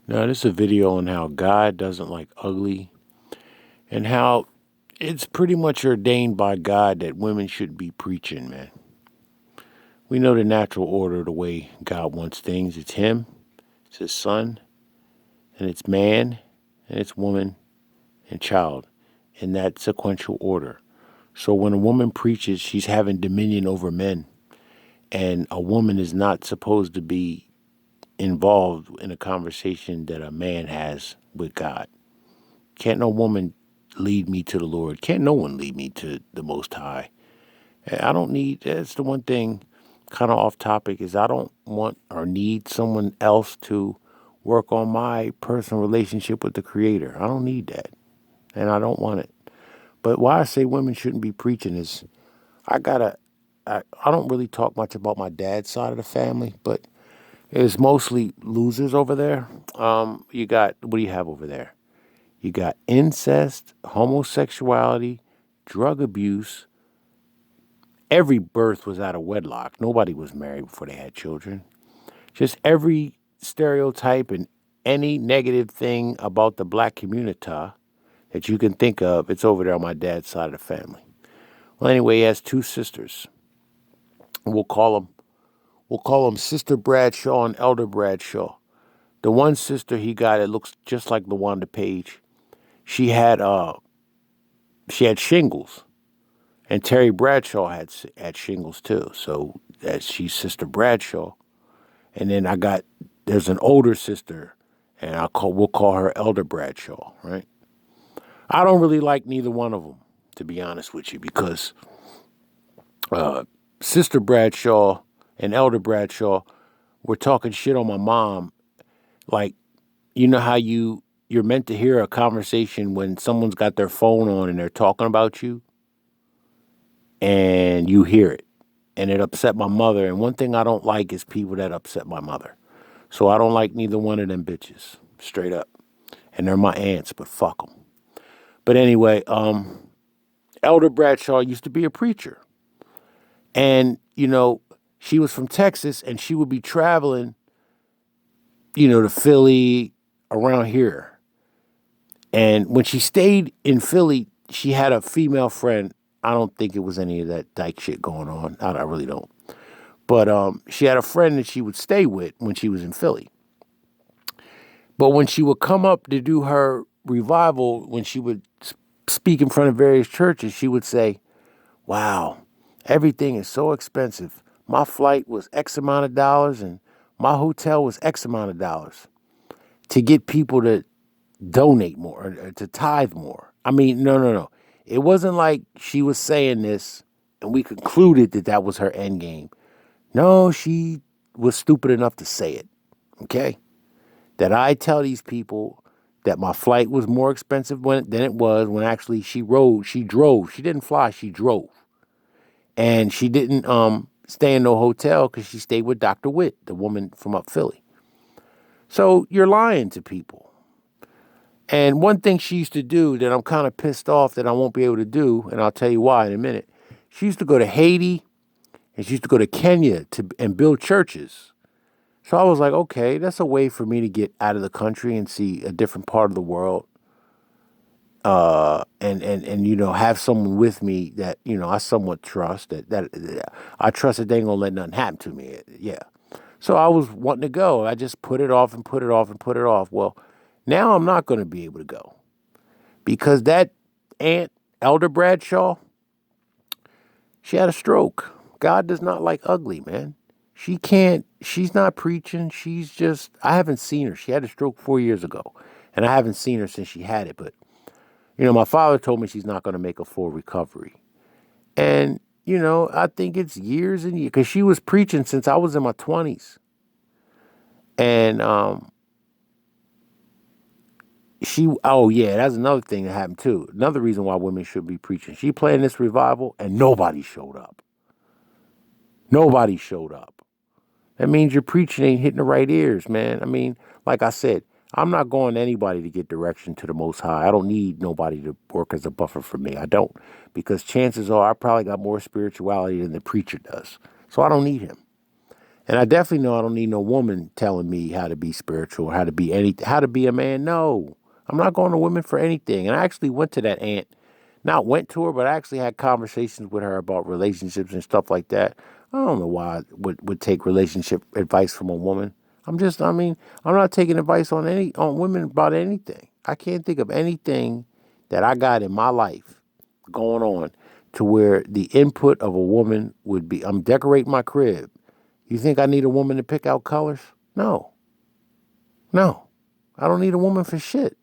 Now, this is a video on how God doesn't like ugly and how it's pretty much ordained by God that women should be preaching, man. We know the natural order, the way God wants things. It's Him, it's His Son, and it's man, and it's woman, and child, in that sequential order. So when a woman preaches, she's having dominion over men, and a woman is not supposed to be involved in a conversation that a man has with God. Can't no woman lead me to the Lord. Can't no one lead me to the Most High. I don't need, that's the one thing kind of off topic is I don't want or need someone else to work on my personal relationship with the Creator. I don't need that. And I don't want it. But why I say women shouldn't be preaching is I gotta, I don't really talk much about my dad's side of the family, but it's mostly losers over there. You got, what do you have over there? You got incest, homosexuality, drug abuse. Every birth was out of wedlock. Nobody was married before they had children. Just every stereotype and any negative thing about the black community that you can think of, it's over there on my dad's side of the family. Well, anyway, he has two sisters. We'll call them Sister Bradshaw and Elder Bradshaw. The one sister he got, it looks just like LaWanda Page. She had shingles. And Terry Bradshaw had shingles too. So she's Sister Bradshaw. And then there's an older sister, and we'll call her Elder Bradshaw, right? I don't really like neither one of them, to be honest with you, because Sister Bradshaw and Elder Bradshaw were talking shit on my mom. Like, you know how you're meant to hear a conversation when someone's got their phone on and they're talking about you, and you hear it. And it upset my mother. And one thing I don't like is people that upset my mother. So I don't like neither one of them bitches, straight up. And they're my aunts, but fuck them. But anyway, Elder Bradshaw used to be a preacher. And, she was from Texas and she would be traveling, to Philly, around here. And when she stayed in Philly, she had a female friend. I don't think it was any of that dyke shit going on. I really don't. But she had a friend that she would stay with when she was in Philly. But when she would come up to do her revival, when she would speak in front of various churches, she would say, wow, everything is so expensive. My flight was X amount of dollars and my hotel was X amount of dollars to get people to donate more or to tithe more. I mean, no. It wasn't like she was saying this and we concluded that that was her end game. No, she was stupid enough to say it. Okay? That I tell these people that my flight was more expensive than it was when actually she drove. She didn't fly, she drove. And she didn't stay in no hotel because she stayed with Dr. Witt, the woman from up Philly. So you're lying to people. And one thing she used to do that I'm kind of pissed off that I won't be able to do, and I'll tell you why in a minute. She used to go to Haiti and she used to go to Kenya and build churches. So I was like, okay, that's a way for me to get out of the country and see a different part of the world. And have someone with me that, I somewhat trust that I trust that they ain't gonna let nothing happen to me. Yeah. So I was wanting to go. I just put it off and put it off and put it off. Well, now I'm not gonna be able to go because that aunt, Elder Bradshaw, she had a stroke. God does not like ugly, man. She's not preaching. I haven't seen her. She had a stroke 4 years ago, and I haven't seen her since she had it. But, my father told me she's not going to make a full recovery. And, I think it's years and years, because she was preaching since I was in my 20s. And oh yeah, that's another thing that happened too. Another reason why women should be preaching. She playing this revival and nobody showed up. Nobody showed up. That means your preaching ain't hitting the right ears, man. I mean, like I said, I'm not going to anybody to get direction to the Most High. I don't need nobody to work as a buffer for me. I don't. Because chances are I probably got more spirituality than the preacher does. So I don't need him. And I definitely know I don't need no woman telling me how to be spiritual or how to be a man. No, I'm not going to women for anything. And I actually went to that aunt, not went to her, but I actually had conversations with her about relationships and stuff like that. I don't know why I would take relationship advice from a woman. I mean, I'm not taking advice on women about anything. I can't think of anything that I got in my life going on to where the input of a woman would be, I'm decorating my crib. You think I need a woman to pick out colors? No. No. I don't need a woman for shit.